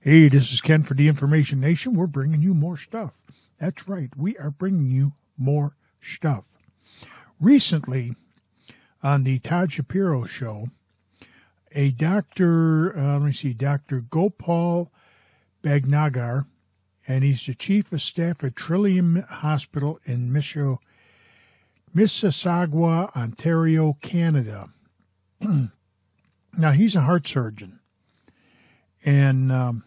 Hey, this is Ken for the Information Nation. We're bringing you more stuff. That's right. We are bringing you more stuff. Recently, on the Todd Shapiro show, a doctor, Dr. Gopal Bhatnagar, and he's the chief of staff at Trillium Hospital in Mississauga, Ontario, Canada. Now, he's a heart surgeon, and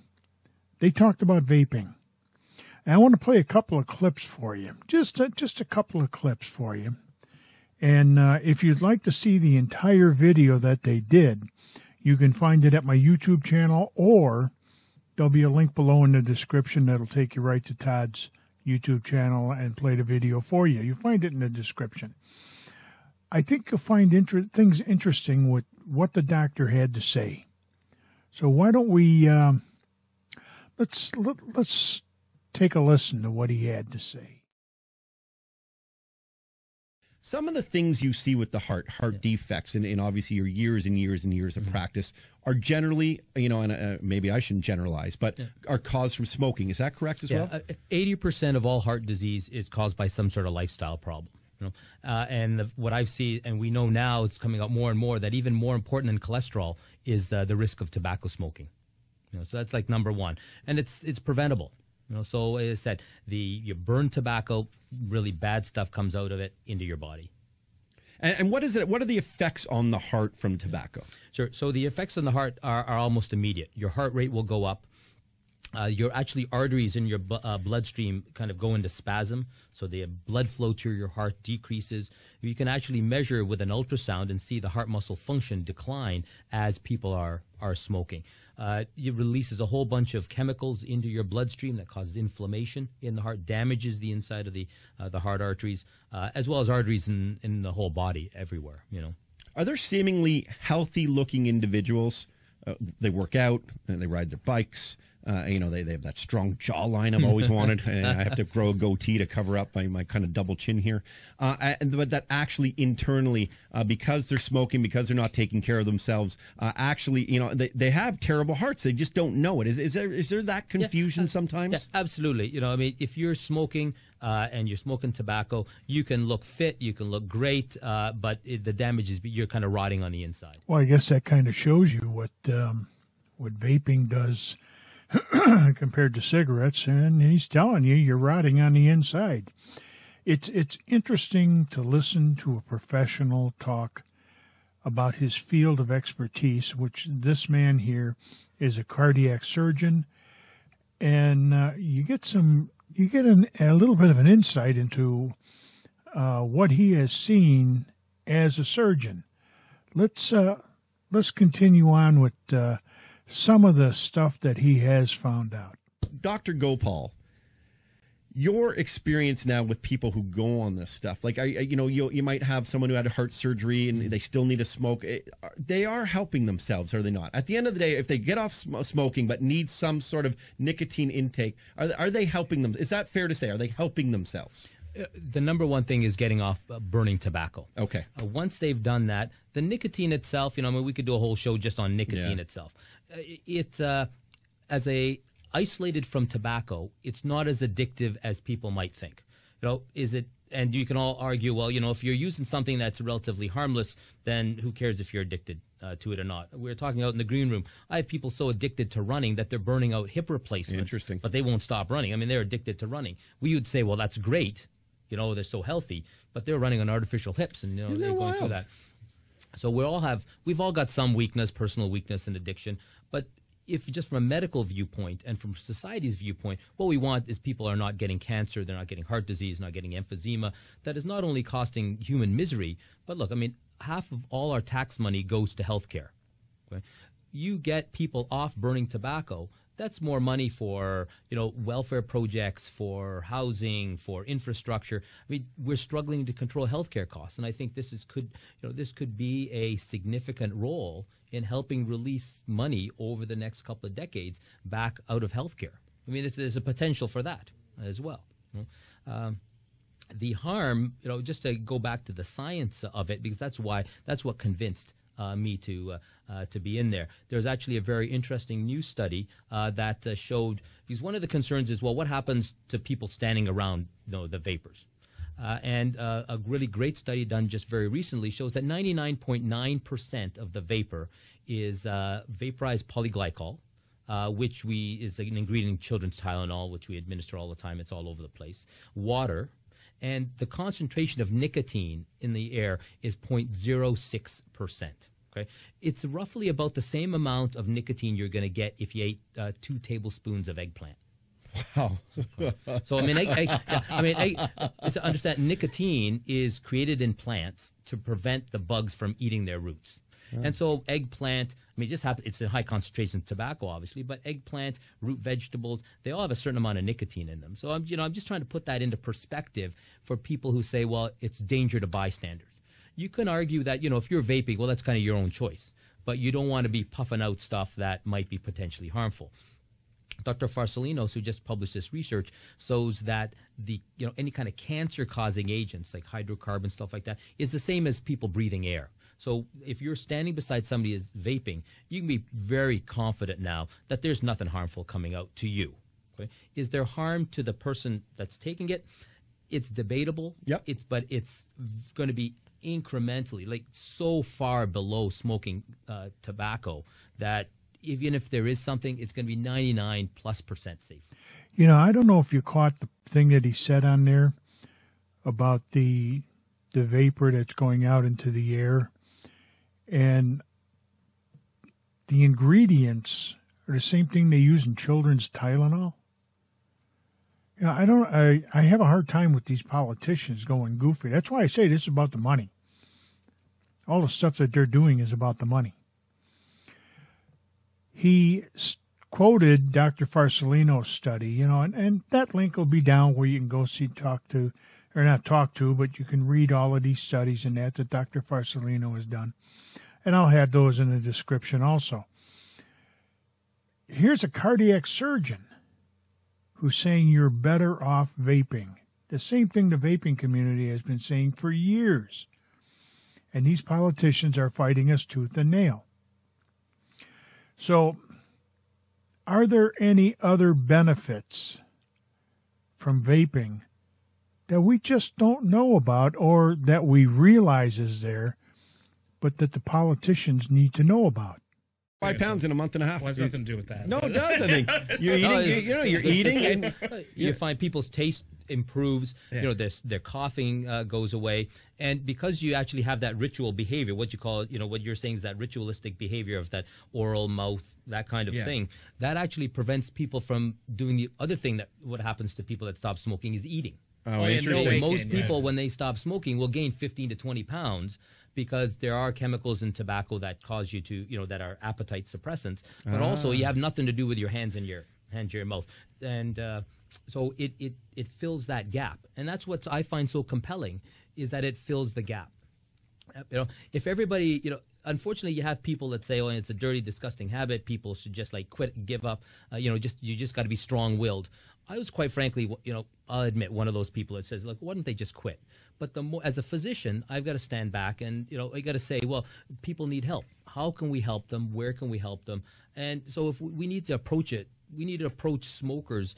they talked about vaping. And I want to play a couple of clips for you, just a couple of clips for you. And if you'd like to see the entire video that they did, you can find it at my YouTube channel, or there'll be a link below in the description that'll take you right to Todd's YouTube channel and play the video for you. You'll find it in the description. I think you'll find things interesting with what the doctor had to say. So why don't we let's take a listen to what he had to say. Some of the things you see with the heart defects, and obviously your years and years and years of practice, are generally, and maybe I shouldn't generalize, but are caused from smoking. Is that correct as well? 80% of all heart disease is caused by some sort of lifestyle problem. What I've seen, and we know now, it's coming out more and more, that even more important than cholesterol is the risk of tobacco smoking. So that's like number one, and it's preventable. So as I said, you burn tobacco, really bad stuff comes out of it into your body. And what is it? What are the effects on the heart from tobacco? Sure. So the effects on the heart are almost immediate. Your heart rate will go up. Your arteries in your bloodstream kind of go into spasm, so the blood flow to your heart decreases. You can actually measure with an ultrasound and see the heart muscle function decline as people are smoking. It releases a whole bunch of chemicals into your bloodstream that causes inflammation in the heart, damages the inside of the heart arteries, as well as arteries in the whole body everywhere. Are there seemingly healthy-looking individuals? They work out, and they ride their bikes. They have that strong jawline I've always wanted. And I have to grow a goatee to cover up my kind of double chin here. But that actually internally, because they're smoking, because they're not taking care of themselves, they have terrible hearts. They just don't know it. Is there that confusion sometimes? Yeah, absolutely. If you're smoking and you're smoking tobacco, you can look fit, you can look great, but the damage is you're kind of rotting on the inside. Well, I guess that kind of shows you what vaping does compared to cigarettes, and he's telling you're rotting on the inside. It's interesting to listen to a professional talk about his field of expertise, which this man here is a cardiac surgeon, and you get a little bit of an insight into what he has seen as a surgeon. Let's continue on with some of the stuff that he has found out. Dr. Gopal, your experience now with people who go on this stuff, like you might have someone who had a heart surgery and they still need to smoke. They are helping themselves, are they not? At the end of the day, if they get off smoking but need some sort of nicotine intake, are they helping them? Is that fair to say? Are they helping themselves? The number one thing is getting off burning tobacco. Okay. Once they've done that, the nicotine itself, we could do a whole show just on nicotine itself. Isolated from tobacco, it's not as addictive as people might think. Is it? And you can all argue, well, if you're using something that's relatively harmless, then who cares if you're addicted to it or not? We were talking out in the green room. I have people so addicted to running that they're burning out hip replacements. Interesting. But they won't stop running. They're addicted to running. We would say, well, that's great. They're so healthy, but they're running on artificial hips, and they're going through that. So we've all got some weakness, personal weakness and addiction. But if just from a medical viewpoint and from society's viewpoint, what we want is people are not getting cancer, they're not getting heart disease, not getting emphysema. That is not only costing human misery, but look, half of all our tax money goes to healthcare. Okay? You get people off burning tobacco, that's more money for, welfare projects, for housing, for infrastructure. We're struggling to control healthcare costs, and I think this could be a significant role in helping release money over the next couple of decades back out of healthcare. There's a potential for that as well. The harm, just to go back to the science of it, because that's what convinced me to be in there. There's actually a very interesting new study that showed, because one of the concerns is, well, what happens to people standing around, the vapors? And a really great study done just very recently shows that 99.9% of the vapor is vaporized polyglycol, which is an ingredient in children's Tylenol, which we administer all the time. It's all over the place. Water. And the concentration of nicotine in the air is 0.06%. Okay, it's roughly about the same amount of nicotine you're going to get if you ate 2 tablespoons of eggplant. Wow. So understand nicotine is created in plants to prevent the bugs from eating their roots. And so eggplant, it just happens, it's a high concentration of tobacco, obviously, but eggplant, root vegetables, they all have a certain amount of nicotine in them. So I'm just trying to put that into perspective for people who say, well, it's danger to bystanders. You can argue that, if you're vaping, well, that's kind of your own choice, but you don't want to be puffing out stuff that might be potentially harmful. Dr. Farsalinos, who just published this research, shows that any kind of cancer-causing agents like hydrocarbons, stuff like that, is the same as people breathing air. So if you're standing beside somebody who's vaping, you can be very confident now that there's nothing harmful coming out to you. Okay? Is there harm to the person that's taking it? It's debatable. Yep. But it's going to be incrementally, like so far below smoking tobacco that even if there is something, it's going to be 99+% safe. I don't know if you caught the thing that he said on there about the vapor that's going out into the air. And the ingredients are the same thing they use in children's Tylenol. I have a hard time with these politicians going goofy. That's why I say this is about the money. All the stuff that they're doing is about the money. He quoted Dr. Farsalinos' study, and that link will be down where you can go but you can read all of these studies and that Dr. Farsalino has done. And I'll have those in the description also. Here's a cardiac surgeon who's saying you're better off vaping. The same thing the vaping community has been saying for years. And these politicians are fighting us tooth and nail. So, are there any other benefits from vaping that we just don't know about or that we realize is there, but that the politicians need to know about? 5 pounds in a month and a half. Well, it has nothing to do with that. No, it does, I think. You're eating, you're eating. And you find people's taste improves, their coughing goes away. And because you actually have that ritual behavior, what you call, what you're saying is that ritualistic behavior of that oral mouth, that kind of thing, that actually prevents people from doing the other thing that what happens to people that stop smoking is eating. Oh, interesting. So most people, when they stop smoking, will gain 15 to 20 pounds because there are chemicals in tobacco that cause you to, that are appetite suppressants. But also, you have nothing to do with your hands and your mouth. And so it fills that gap. And that's what I find so compelling, is that it fills the gap. If everybody, unfortunately, you have people that say, "Oh, it's a dirty, disgusting habit. People should just quit, give up." You just got to be strong-willed. I was quite frankly, I'll admit, one of those people that says, "Look, why don't they just quit?" But as a physician, I've got to stand back and I got to say, well, people need help. How can we help them? Where can we help them? And so if we need to approach it, we need to approach smokers,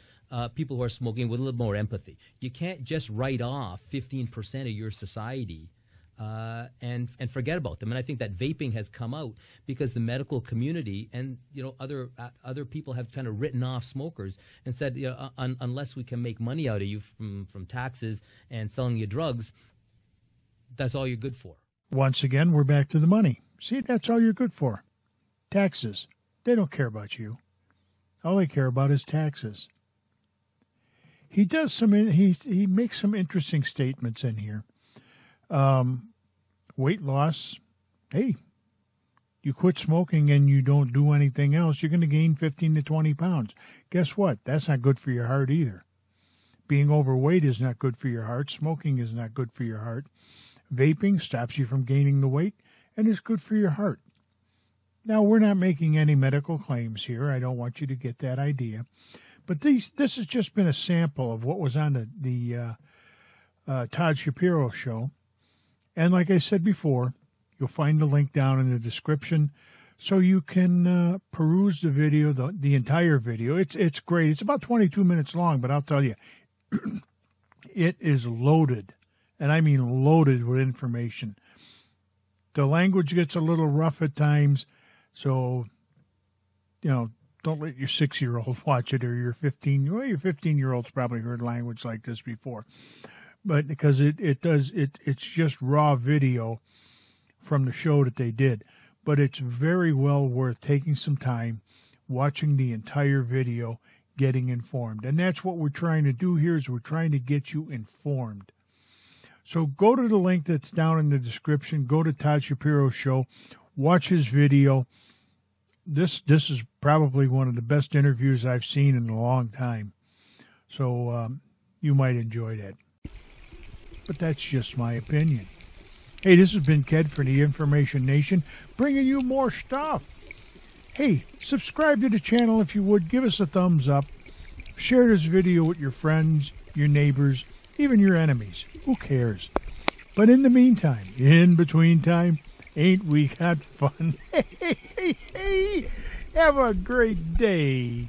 people who are smoking, with a little more empathy. You can't just write off 15% of your society and forget about them. And I think that vaping has come out because the medical community and other people have kind of written off smokers and said, unless we can make money out of you from taxes and selling you drugs, that's all you're good for. Once again, we're back to the money. See, that's all you're good for. Taxes. They don't care about you. All they care about is taxes. He does he makes some interesting statements in here. Weight loss. Hey, you quit smoking and you don't do anything else, you're going to gain 15 to 20 pounds. Guess what? That's not good for your heart either. Being overweight is not good for your heart. Smoking is not good for your heart. Vaping stops you from gaining the weight and is good for your heart. Now, we're not making any medical claims here. I don't want you to get that idea. But this has just been a sample of what was on the Todd Shapiro show. And like I said before, You'll find the link down in the description, so you can peruse the video, the entire video. It's great. It's about 22 minutes long, but I'll tell you, it is loaded, and I mean loaded with information. The language gets a little rough at times, so, don't let your 6-year-old watch it, or your 15-year-old's probably heard language like this before. But because it's just raw video from the show that they did. But it's very well worth taking some time, watching the entire video, getting informed. And that's what we're trying to do here, is we're trying to get you informed. So go to the link that's down in the description. Go to Todd Shapiro's show. Watch his video. This is probably one of the best interviews I've seen in a long time. So you might enjoy that. But that's just my opinion. Hey, this has been Ked for the Information Nation, bringing you more stuff. Hey, subscribe to the channel if you would. Give us a thumbs up. Share this video with your friends, your neighbors, even your enemies. Who cares? But in the meantime, in between time, ain't we got fun? Hey, have a great day.